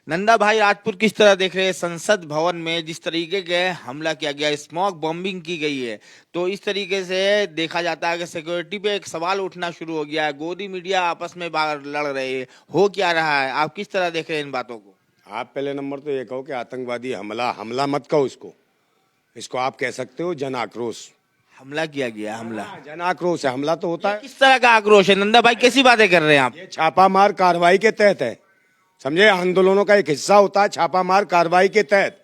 नंदा भाई राजपूत किस तरह देख रहे हैं संसद भवन में जिस तरीके के हमला किया गया, स्मॉक बॉम्बिंग की गई है, तो इस तरीके से देखा जाता है कि सिक्योरिटी पे एक सवाल उठना शुरू हो गया है। गोदी मीडिया आपस में बाहर लड़ रहे हैं, हो क्या रहा है, आप किस तरह देख रहे हैं इन बातों को? आप पहले नंबर तो ये कहो कि आतंकवादी हमला हमला मत कहो इसको आप कह सकते हो जन आक्रोश। हमला किया गया, हमला जन आक्रोश है, हमला तो होता है। किस तरह का आक्रोश है नंदा भाई, कैसी बातें कर रहे हैं आप? ये छापामार कार्रवाई के तहत है, समझे। आंदोलनों का एक हिस्सा होता है छापामार कार्रवाई के तहत।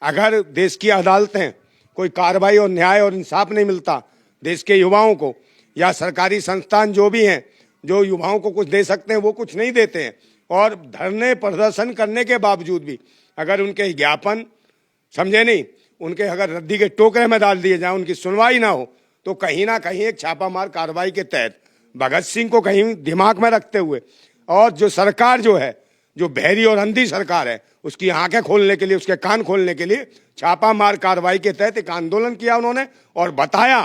अगर देश की अदालतें कोई कार्रवाई और न्याय और इंसाफ नहीं मिलता देश के युवाओं को, या सरकारी संस्थान जो भी हैं जो युवाओं को कुछ दे सकते हैं वो कुछ नहीं देते हैं, और धरने प्रदर्शन करने के बावजूद भी अगर उनके ज्ञापन, समझे नहीं, उनके अगर रद्दी के टोकरे में डाल दिए जाए, उनकी सुनवाई ना हो, तो कहीं ना कहीं एक छापामार कार्रवाई के तहत भगत सिंह को कहीं दिमाग में रखते हुए, और जो सरकार जो है, जो बहरी और अंधी सरकार है, उसकी आंखें खोलने के लिए, उसके कान खोलने के लिए छापामार कार्रवाई के तहत एक आंदोलन किया उन्होंने, और बताया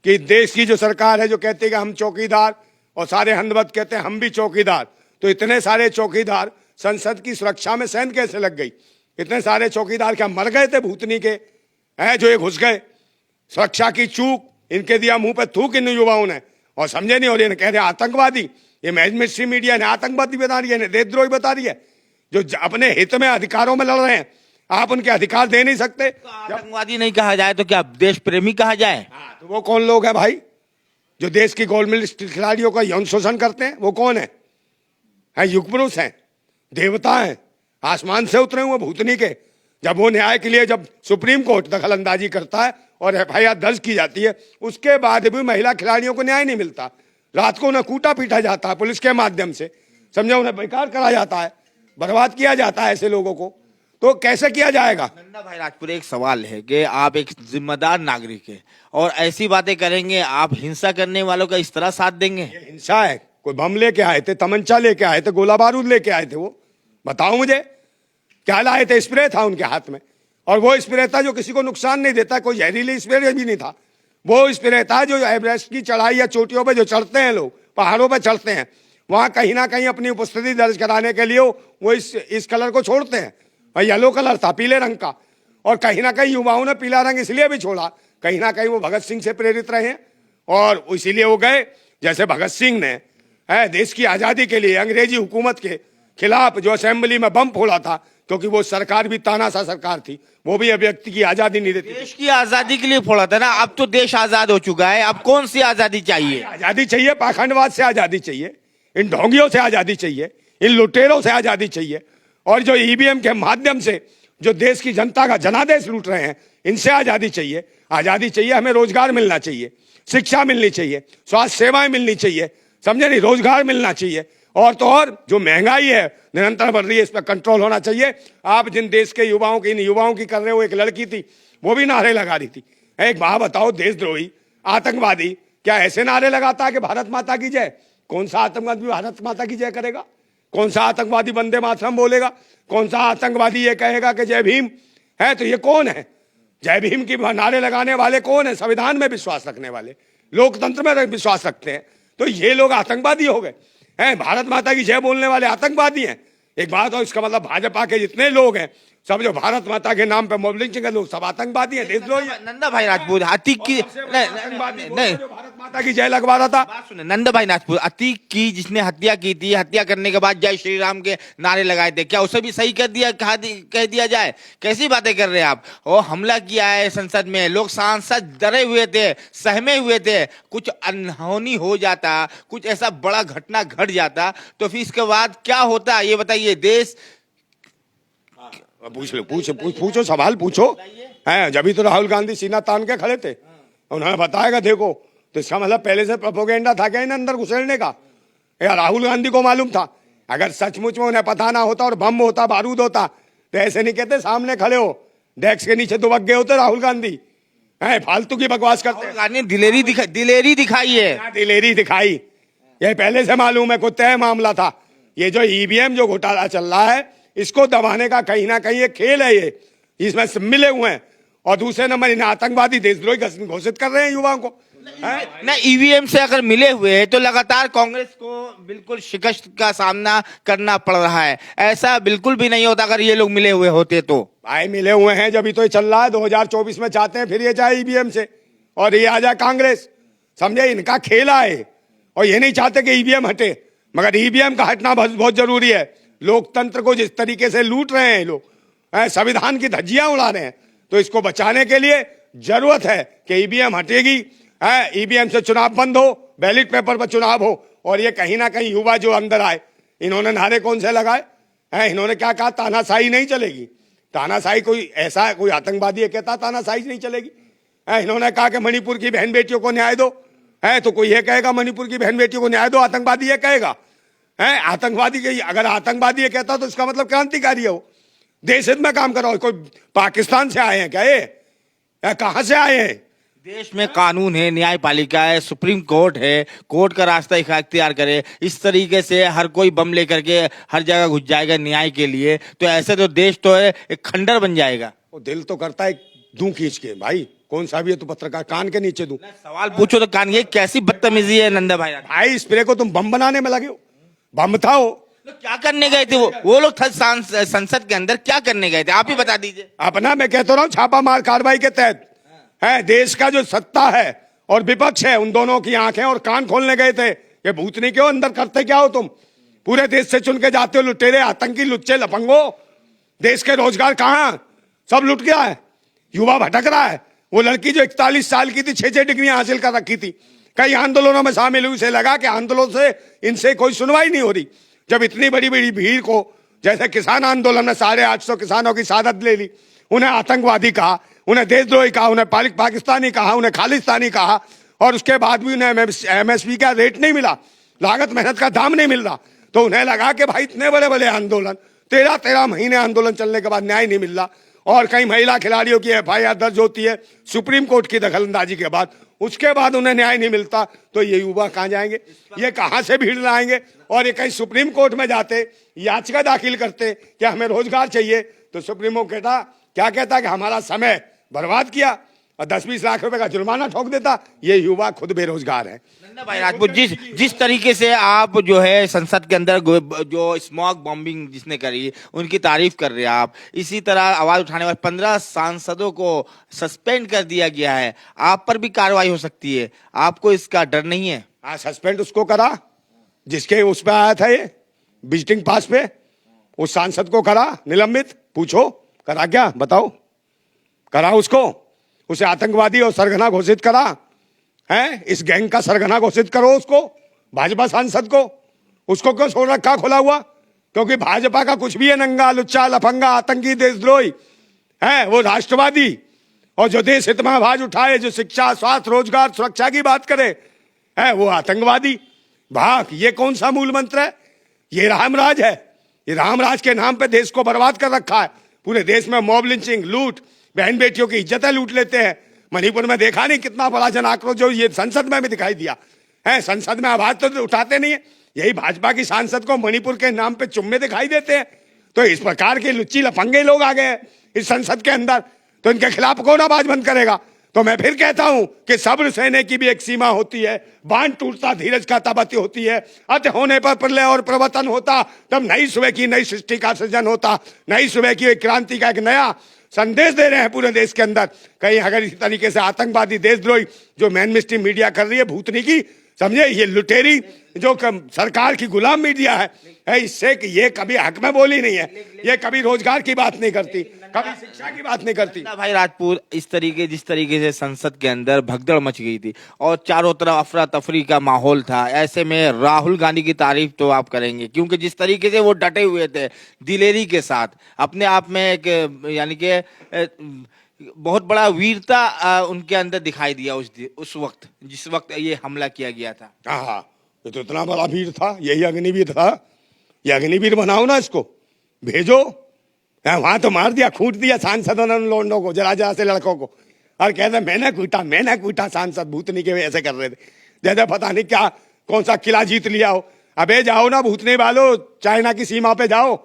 कि देश की जो सरकार है जो कहती है कि हम चौकीदार, और सारे हंदवत कहते हैं हम भी चौकीदार, तो इतने सारे चौकीदार संसद की सुरक्षा में सेंध कैसे लग गई? इतने सारे चौकीदार क्या मर गए थे भूतनी के हैं जो ये घुस गए? सुरक्षा की चूक, इनके दिया मुंह पे थूक इन युवाओं ने, और समझे नहीं, और ये कह रहे आतंकवादी। ये मेन मीडिया ने आतंकवादी बता रही है, देशद्रोही बता रही है, जो अपने हित में अधिकारों में लड़ रहे हैं। आप उनके अधिकार दे नहीं सकते। तो आतंकवादी नहीं कहा जाए तो क्या देश प्रेमी कहा जाए? तो वो कौन लोग हैं भाई जो देश की गोल्ड मेडलिस्ट खिलाड़ियों का यौन शोषण करते हैं? वो कौन है? युग पुरुष हैं, देवता हैं, आसमान से उतरे हुए भूतनी के। जब वो न्याय के लिए, जब सुप्रीम कोर्ट दखल अंदाजी करता है और एफआईआर दर्ज की जाती है, उसके बाद भी महिला खिलाड़ियों को न्याय नहीं मिलता। रात को उन्हें कूटा पीटा जाता है पुलिस के माध्यम से, समझे, उन्हें बेकार करा जाता है, बर्बाद किया जाता है ऐसे लोगों को। तो कैसे किया जाएगा? नंदा भाई राजपूत, एक सवाल है कि आप एक जिम्मेदार नागरिक है और ऐसी बातें करेंगे, आप हिंसा करने वालों का इस तरह साथ देंगे? ये हिंसा है? कोई बम लेके आए थे, तमंचा लेके आए थे, गोला बारूद लेके आए थे? वो बताओ मुझे, क्या लाए थे? स्प्रे था उनके हाथ में, और वो स्प्रे था जो किसी को नुकसान नहीं देता, कोई जहरीली स्प्रे भी नहीं था। वो स्प्रे था जो एवरेस्ट की चढ़ाई या चोटियों पे जो चढ़ते हैं लोग, पहाड़ों पे चढ़ते हैं, वहां कहीं ना कहीं अपनी उपस्थिति दर्ज कराने के लिए वो इस कलर को छोड़ते हैं। और येलो कलर था, पीले रंग का, और कहीं ना कहीं युवाओं ने पीला रंग इसलिए भी छोड़ा, कहीं ना कहीं वो भगत सिंह से प्रेरित रहे हैं, और इसीलिए वो गए। जैसे भगत सिंह ने देश की आजादी के लिए अंग्रेजी हुकूमत के खिलाफ जो असेंबली में बम फोड़ा था, क्योंकि वो सरकार भी तानाशाह सरकार थी, वो भी अभिव्यक्ति की आजादी नहीं देती। देश की आजादी के लिए फोड़ा था ना, अब तो देश आजाद हो चुका है, अब कौन सी आजादी चाहिए? आजादी चाहिए, पाखंडवाद से आजादी चाहिए, इन ढोंगियों से आजादी चाहिए, इन लुटेरों से आजादी चाहिए, और जो ईवीएम के माध्यम से जो देश की जनता का जनादेश लूट रहे हैं, इनसे आजादी चाहिए। आजादी चाहिए, हमें रोजगार मिलना चाहिए, शिक्षा मिलनी चाहिए, स्वास्थ्य सेवाएं मिलनी चाहिए, समझे नहीं, रोजगार मिलना चाहिए, और तो और जो महंगाई है निरंतर बढ़ रही है, इस पर कंट्रोल होना चाहिए। आप जिन देश के युवाओं की, इन युवाओं की कर रहे हो, एक लड़की थी वो भी नारे लगा रही थी। एक बात बताओ, देशद्रोही आतंकवादी क्या ऐसे नारे लगाता है कि भारत माता की जय? कौन सा आतंकवादी भारत माता की जय करेगा? कौन सा आतंकवादी वंदे मातरम बोलेगा? कौन सा आतंकवादी ये कहेगा कि जय भीम है? तो ये कौन है? जय भीम की नारे लगाने वाले कौन है? संविधान में विश्वास रखने वाले, लोकतंत्र में विश्वास रखते हैं, तो ये लोग आतंकवादी हो गए हैं? भारत माता की जय बोलने वाले आतंकवादी हैं? एक बात, और इसका मतलब भाजपा के जितने लोग हैं, सब जो भारत माता के नाम पे मोबिलिंग के लोग, सब आतंकवादी हैं, देशद्रोही हैं। नंदा भाई राजपूत, अतीक की नहीं, जो भारत माता की जय लगवा रहा था। बात सुने नंदा भाई राजपूत, अतीक की जिसने हत्या की थी, हत्या करने के बाद जय श्री राम के नारे लगाए थे, क्या उसे भी सही कर दिया, कह दिया जाए? कैसी बातें कर रहे हैं आप? वो हमला किया है संसद में, लोग सांसद डरे हुए थे, सहमे हुए थे, कुछ अनहोनी हो जाता, कुछ ऐसा बड़ा घटना घट जाता, तो फिर इसके बाद क्या होता ये बताइए? देश पूछो सवाल पूछो। हैं, जब भी तो राहुल गांधी सीना तान के खड़े थे, उन्होंने बताएगा देखो, तो इसका मतलब पहले से प्रोपोगेंडा था क्या इन अंदर घुसेड़ने का? या राहुल गांधी को मालूम था? अगर सचमुच में उन्हें पता ना होता और बम होता, बारूद होता, तो ऐसे नहीं कहते सामने खड़े हो, डेस्क के नीचे दुबक गए होते राहुल गांधी। हैं, फालतू की बकवास करते। दिलेरी दिखाई है, दिलेरी दिखाई, ये पहले से मालूम है, कोई तय मामला था। ये जो ईवीएम जो घोटाला चल रहा है, इसको दबाने का कहीं ना कहीं एक खेल है, ये इसमें मिले हुए हैं। और दूसरे नंबर इन्हें आतंकवादी देशद्रोही घोषित कर रहे हैं युवाओं को। ना ईवीएम से अगर मिले हुए हैं तो लगातार कांग्रेस को बिल्कुल शिकस्त का सामना करना पड़ रहा है। ऐसा बिल्कुल भी नहीं होता अगर ये लोग मिले हुए होते तो। भाई मिले हुए हैं जब तो ये चल रहा है। 2024 में चाहते हैं फिर ये जाए ईवीएम से और ये आ जाए कांग्रेस। समझे, इनका खेला है और ये नहीं चाहते कि ईवीएम हटे, मगर ईवीएम का हटना बहुत जरूरी है। लोकतंत्र को जिस तरीके से लूट रहे हैं ये लोग, संविधान की धज्जियां उड़ा रहे हैं, तो इसको बचाने के लिए जरूरत है कि ईवीएम हटेगी, ईवीएम से चुनाव बंद हो, बैलेट पेपर पर चुनाव हो। और ये कहीं ना कहीं युवा जो अंदर आए, इन्होंने नारे कौन से लगाए हैं? इन्होंने क्या कहा? तानाशाही नहीं चलेगी। तानाशाही कोई ऐसा कोई आतंकवादी है कहता तानाशाही नहीं चलेगी? इन्होंने कहा कि मणिपुर की बहन बेटियों को न्याय दो, है तो कोई ये कहेगा मणिपुर की बहन बेटियों को न्याय दो? आतंकवादी ये कहेगा? है आतंकवादी के, अगर आतंकवादी ये कहता तो इसका मतलब क्रांतिकारी है वो, देश हित में काम कर रहा हो। कोई पाकिस्तान से आए हैं क्या ये? कहां से आए हैं? देश में कानून है, न्यायपालिका है, सुप्रीम कोर्ट है, कोर्ट का रास्ता इख्तियार करे। इस तरीके से हर कोई बम लेकर के हर जगह घुस जाएगा न्याय के लिए, तो ऐसे तो देश तो है एक खंडर बन जाएगा। वो दिल तो करता है दूं खींच के, भाई कौन सा भी है तो पत्रकार कान के नीचे दूं। सवाल पूछो तो कान, ये कैसी बदतमीजी है नंदा भाई? भाई स्प्रे को तुम बम बनाने में लगे हो, बम था वो। तो क्या करने गए थे वो लोग संसद के अंदर क्या करने गए थे? आप ही बता दीजिए। अपना मैं कहता रहा हूँ छापा मार कार्रवाई के तहत है, देश का जो सत्ता है और विपक्ष है उन दोनों की आंखें और कान खोलने गए थे। ये भूतनी क्यों अंदर करते क्या हो तुम? पूरे देश से चुन के जाते हो लुटेरे, आतंकी, लुच्चे, लफंगो। देश के रोजगार कहाँ? सब लुट गया है, युवा भटक रहा है। वो लड़की जो 41 साल की थी, 6 डिग्रियां हासिल कर रखी थी, कई आंदोलनों में शामिल हुई, उसे लगा कि आंदोलन से इनसे कोई सुनवाई नहीं हो रही। जब इतनी बड़ी बड़ी भीड़ को, जैसे किसान आंदोलन में 850 किसानों की शहादत ले ली, उन्हें आतंकवादी कहा, उन्हें देशद्रोही कहा, उन्हें पाकिस्तानी कहा, उन्हें खालिस्तानी कहा, और उसके बाद भी उन्हें एमएसपी का रेट नहीं मिला, लागत मेहनत का दाम नहीं मिल रहा, तो उन्हें लगा कि भाई इतने बड़े बड़े आंदोलन, 13 महीने आंदोलन चलने के बाद न्याय नहीं मिल रहा, और कई महिला खिलाड़ियों की एफआईआर दर्ज होती है सुप्रीम कोर्ट की दखलंदाजी के बाद, उसके बाद उन्हें न्याय नहीं मिलता, तो ये युवा कहाँ जाएंगे? ये कहाँ से भीड़ लाएंगे? और ये कहीं सुप्रीम कोर्ट में जाते, याचिका दाखिल करते कि हमें रोजगार चाहिए, तो सुप्रीम कोर्ट क्या कहता कि हमारा समय बर्बाद किया और 10-20 लाख रुपए का जुर्माना ठोक देता। ये युवा खुद बेरोजगार है। नंदा भाई राजपूत, जिस तरीके से आप जो है संसद के अंदर जो स्मॉग बॉम्बिंग जिसने करी उनकी तारीफ कर रहे हैं आप, इसी तरह आवाज उठाने वाले 15 सांसदों को सस्पेंड कर दिया गया है, आप पर भी कार्रवाई हो सकती है, आपको इसका डर नहीं है? हाँ, सस्पेंड उसको करा जिसके उस पर आया था ये विजिटिंग पास पे, उस सांसद को करा निलंबित। पूछो करा क्या? बताओ, करा उसको? उसे आतंकवादी और सरगना घोषित करा है? इस गैंग का सरगना घोषित करो उसको, भाजपा सांसद को। उसको क्यों छोड़ रखा खुला हुआ? क्योंकि भाजपा का कुछ भी है, नंगा, लुच्चा, लफंगा, आतंकी, देशद्रोही है, वो राष्ट्रवादी, और जो देश हित में आवाज उठाए, जो शिक्षा, स्वास्थ्य, रोजगार, सुरक्षा की बात करे, है वो आतंकवादी। भाग, ये कौन सा मूल मंत्र है? ये रामराज है। ये रामराज के नाम पे देश को बर्बाद कर रखा है। पूरे देश में मॉब लिंचिंग, लूट, बहन बेटियों की इज्जतें लूट लेते हैं। मणिपुर में देखा नहीं कितना बड़ा जन आक्रोश जो ये संसद में भी दिखाई दिया है? संसद में आवाज तो उठाते नहीं है। यही भाजपा की सांसद को मणिपुर के नाम पे चुम्मे दिखाई देते हैं। तो इस प्रकार के लुच्ची लफंगे लोग आ गए हैं इस संसद के अंदर, तो इनके खिलाफ कौन आवाज बंद करेगा? तो मैं फिर कहता हूं कि सब्र सहने की भी एक सीमा होती है। बांध टूटता धीरज का तपति होती है। अत होने पर प्रलय और प्रवर्तन होता, तब नई सुबह की नई सृष्टि का सृजन होता। नई सुबह की एक क्रांति का एक नया संदेश दे रहे हैं पूरे देश के अंदर। कहीं अगर इसी तरीके से आतंकवादी, देशद्रोही जो मेन स्ट्रीम मीडिया कर रही है, भूतनी की, समझे, ये लुटेरी जो सरकार की गुलाम मीडिया है, इससे कि ये कभी हक में बोली नहीं है, ये कभी रोजगार की बात नहीं करती, कभी शिक्षा की बात नहीं करती। भाई राजपूत, जिस तरीके से संसद के अंदर भगदड़ मच गई थी और चारों तरफ अफरा तफरी का माहौल था, ऐसे में राहुल गांधी की तारीफ तो आप करेंगे, क्योंकि जिस तरीके से वो डटे हुए थे दिलेरी के साथ, अपने आप में एक यानी कि बहुत बड़ा वीरता उनके अंदर दिखाई दिया उस वक्त, जिस वक्त ये हमला किया गया था। हाँ, ये तो इतना बड़ा वीर था, यही अग्निवीर था। ये अग्निवीर बनाओ ना, इसको भेजो। वहां तो मार दिया, खूट दिया सांसदों ने लोंडों को, जरा से लड़कों को, और कहते मैंने कूटा सांसद भूतनी के ऐसे कर रहे थे, जैसे पता नहीं क्या कौन सा किला जीत लिया हो। अबे जाओ ना भूतनी वालों, चाइना की सीमा पे जाओ,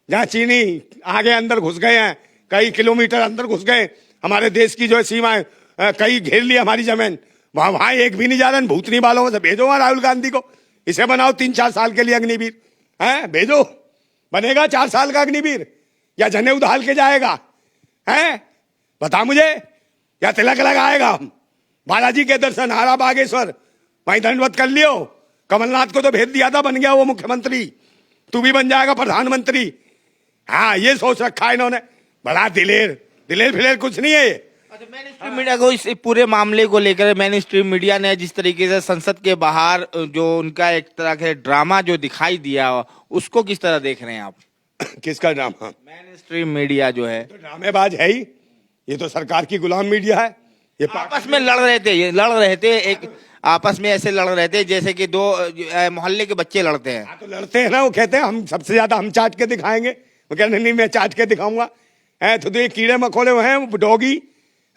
जहाँ चीनी आगे अंदर घुस गए हैं, कई किलोमीटर अंदर घुस गए, हमारे देश की जो है सीमा है, कई घेर ली हमारी जमीन, वहां वहां एक भी नहीं जा रहा, भूतनी वालों में से भेजो वहां राहुल गांधी को, इसे बनाओ 3-4 साल के लिए अग्निवीर, हैं भेजो, बनेगा 4 साल का अग्निवीर या जनेऊ ढाल के जाएगा, हैं बता मुझे, या तिलक लगाएगा। बालाजी के दर्शन, हारा बागेश्वर, वहीं दंडवत कर लियो। कमलनाथ को तो भेज दिया था, बन गया वो मुख्यमंत्री, तू भी बन जाएगा प्रधानमंत्री। हाँ ये सोच रखा है इन्होंने, बड़ा दिलेर दिलेर फिलेर कुछ नहीं है ये। अच्छा, मेन स्ट्रीम मीडिया को इस पूरे मामले को लेकर मेन स्ट्रीम मीडिया ने जिस तरीके से संसद के बाहर जो उनका एक तरह के ड्रामा जो दिखाई दिया, उसको किस तरह देख रहे हैं आप? किसका ड्रामा? मेन स्ट्रीम मीडिया जो है तो ड्रामेबाज है ही, ये तो सरकार की गुलाम मीडिया है। ये आपस में लड़ रहे थे, ये लड़ रहे थे, एक आपस में ऐसे लड़ रहे थे जैसे कि दो मोहल्ले के बच्चे लड़ते हैं। हाँ तो लड़ते हैं ना, वो कहते हैं हम सबसे ज्यादा हम चाट के दिखाएंगे, वो कहते नहीं मैं चाट के दिखाऊंगा। है तो ये कीड़े मकोड़े हैं, डॉगी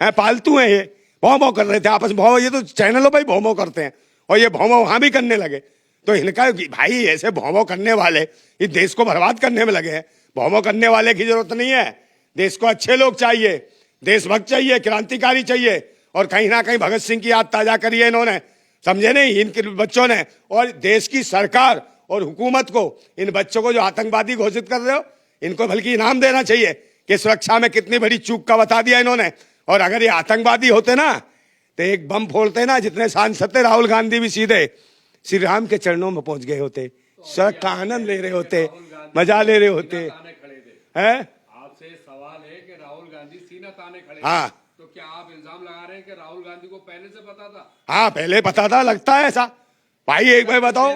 हैं, पालतू हैं, ये भौं भौं कर रहे थे आपस में, ये तो चैनलों पर ही भौं भौं करते हैं, और ये भौं भौं वहां भी करने लगे। तो इनका भाई ऐसे भौं भौं करने वाले इस देश को बर्बाद करने में लगे हैं। भौं भौं करने वाले की जरूरत नहीं है, देश को अच्छे लोग चाहिए, देशभक्त चाहिए, क्रांतिकारी चाहिए। और कहीं ना कहीं भगत सिंह की याद ताजा करी है इन्होंने, समझे नहीं, इनके बच्चों ने। और देश की सरकार और हुकूमत को, इन बच्चों को जो आतंकवादी घोषित कर रहे हो, इनको बल्कि इनाम देना चाहिए कि सुरक्षा में कितनी बड़ी चूक का बता दिया इन्होंने। और अगर ये आतंकवादी होते ना तो एक बम फोड़ते ना, जितने सांसद थे राहुल गांधी भी सीधे श्री राम के चरणों में पहुंच गए होते, सड़क का आनंद ले रहे होते, मजा ले रहे होते हैं। आपसे सवाल है कि राहुल गांधी सीना ताने खड़े, हाँ तो क्या आप इल्जाम लगा रहे हैं कि राहुल गांधी को पहले से पता था? हाँ पहले पता था, लगता है ऐसा। भाई एक बार बताओ,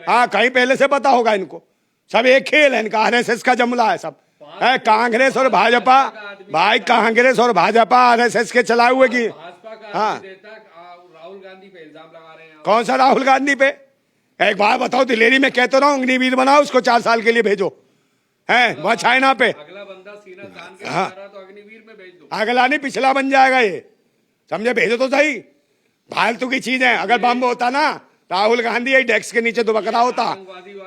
हाँ कहीं पहले से पता होगा इनको, सब एक खेल है इनका, आरएसएस का जमला है सब, है कांग्रेस और भाजपा। भाई कांग्रेस और भाजपा आरएसएस के चलाए हुए की। भाजपा का हाँ आदमी देता, राहुल गांधी पे इल्जाम लगा रहे हैं आप। कौन सा राहुल गांधी पे? एक बार बताओ, दिलेरी में कहते रहो अग्निवीर बनाओ उसको, 4 साल के लिए भेजो, है वहां चाइना पे। अगला बंदा सीना तान के हाँ। जा रहा तो अग्निवीर में भेज दो। अगला नहीं पिछला बन जाएगा ये, समझे, भेजो तो सही। फालतू की चीज है, अगर बम होता ना राहुल गांधी यही डेस्क के नीचे दुबकरा होता,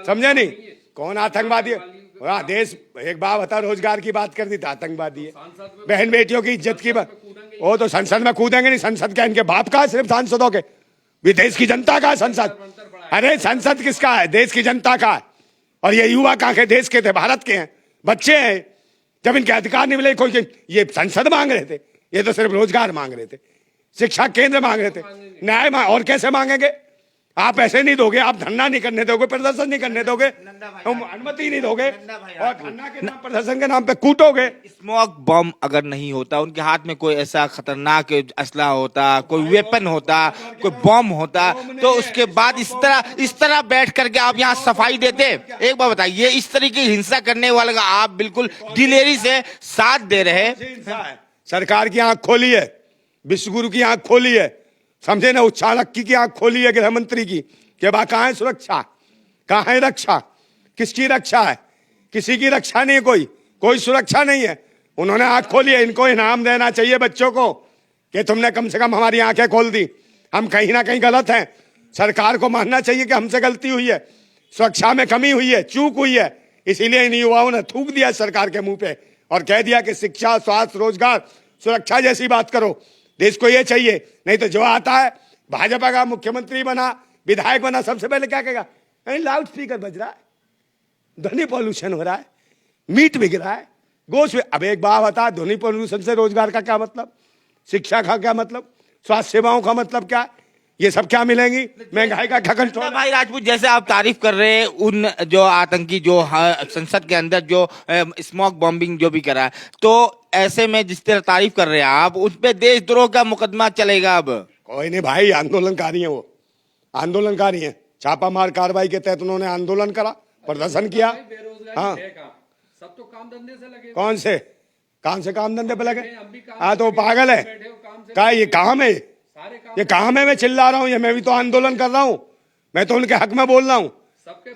समझे नहीं। कौन आतंकवादी? देश एक बात बता, रोजगार की बात कर दी तो आतंकवादी है, बहन बेटियों की इज्जत की बात, वो तो संसद में कूदेंगे नहीं। संसद क्या इनके बाप का है? सिर्फ सांसदों के, भी देश की जनता का है संसद। अरे संसद किसका है? देश की जनता का है। और ये युवा कहाँ के? देश के थे, भारत के हैं, बच्चे हैं। जब इनके अधिकार नहीं मिले, कोई ये संसद मांग रहे थे, ये तो सिर्फ रोजगार मांग रहे थे, शिक्षा केंद्र मांग रहे थे, न्याय मांग, और कैसे मांगेंगे? आप ऐसे नहीं दोगे, आप धरना नहीं करने दोगे, प्रदर्शन नहीं करने दोगे, अनुमति नहीं दोगे, और धरना के नाम, प्रदर्शन के नाम पे कूटोगे। स्मोक बम अगर नहीं होता, उनके हाथ में कोई ऐसा खतरनाक असला होता, कोई वेपन होता, कोई बम होता, तो उसके बाद इस तरह बैठ करके आप यहाँ सफाई देते? एक बार बताइए, इस तरीके की हिंसा करने वाले का आप बिल्कुल दिलेरी से साथ दे रहे। सरकार की आंख खोली है, विश्वगुरु की आंख खोली है, समझे ना, चाणक्य की आंख खोली है, गृह मंत्री की, कि बा कहाँ है सुरक्षा, कहाँ है रक्षा, किसकी रक्षा है? किसी की रक्षा नहीं है, कोई सुरक्षा नहीं है। उन्होंने आंख खोली है, इनको इनाम देना चाहिए बच्चों को कि तुमने कम से कम हमारी आंखें खोल दी, हम कहीं ना कहीं गलत हैं। सरकार को मानना चाहिए कि हमसे गलती हुई है, सुरक्षा में कमी हुई है, चूक हुई है, इसीलिए इन युवाओं ने थूक दिया सरकार के मुंह पे और कह दिया कि शिक्षा, स्वास्थ्य, रोजगार, सुरक्षा जैसी बात करो, देश को ये चाहिए। नहीं तो जो आता है भाजपा का मुख्यमंत्री बना, विधायक बना, सबसे पहले क्या कहेगा? लाउड स्पीकर बज रहा है, ध्वनि पॉल्यूशन हो रहा है, मीट बिक रहा है, गोश्त। अब एक बात बता, ध्वनि पॉल्यूशन से रोजगार का क्या मतलब, शिक्षा का क्या मतलब, स्वास्थ्य सेवाओं का मतलब क्या? ये सब क्या मिलेंगी? महंगाई का क्या कंट्रोल? भाई राजपूत, जैसे आप तारीफ कर रहे हैं उन जो आतंकी जो संसद के अंदर जो स्मोक बॉम्बिंग जो भी करा है, तो ऐसे में जिस तरह तारीफ कर रहे हैं आप, उस पे देशद्रोह का मुकदमा चलेगा? अब कोई नहीं भाई, आंदोलनकारी है वो, आंदोलनकारी है, छापामार कार्रवाई के तहत उन्होंने आंदोलन करा, प्रदर्शन किया। हाँ सब तो काम धंधे से लगे। कौन से काम धंधे पे लगे? हाँ तो पागल है क्या? ये काम है, ये काम है? मैं चिल्ला रहा हूँ, ये मैं भी तो आंदोलन कर रहा हूँ, मैं तो उनके हक में बोल रहा हूँ।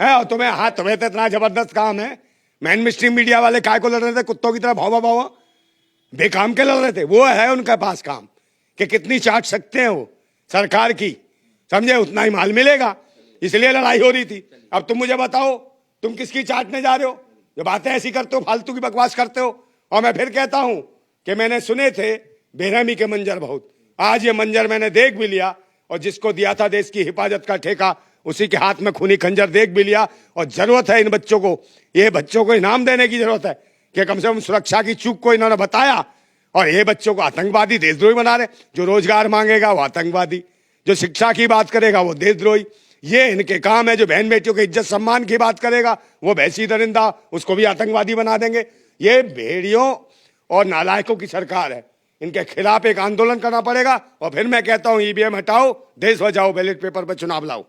है और तुम्हें, हाँ तुम्हें तो इतना जबरदस्त काम है, मेन स्ट्रीम मीडिया वाले काय को लड़ रहे थे? कुत्तों की तरह भौवा भौवा बेकाम के लड़ रहे थे। वो है उनके पास काम कि कितनी चाट सकते हैं वो सरकार की, समझे, उतना ही माल मिलेगा, इसलिए लड़ाई हो रही थी। अब तुम मुझे बताओ, तुम किसकी चाटने जा रहे हो? जो बातें ऐसी करते हो, फालतू की बकवास करते हो। और मैं फिर कहता हूं कि मैंने सुने थे बेरहमी के मंजर बहुत, आज ये मंजर मैंने देख भी लिया, और जिसको दिया था देश की हिफाजत का ठेका उसी के हाथ में खूनी खंजर देख भी लिया। और जरूरत है इन बच्चों को, ये बच्चों को इनाम देने की जरूरत है कि कम से कम सुरक्षा की चूक को इन्होंने बताया। और ये बच्चों को आतंकवादी देशद्रोही बना रहे। जो रोजगार मांगेगा वो आतंकवादी, जो शिक्षा की बात करेगा वो देशद्रोही। ये इनके काम है। जो बहन बेटियों की इज्जत सम्मान की बात करेगा वो वैसी दरिंदा, उसको भी आतंकवादी बना देंगे। ये भेड़ियों और नालायकों की सरकार है। इनके खिलाफ एक आंदोलन करना पड़ेगा। और फिर मैं कहता हूं ईवीएम हटाओ, देश बचाओ, बैलेट पेपर पर चुनाव लाओ।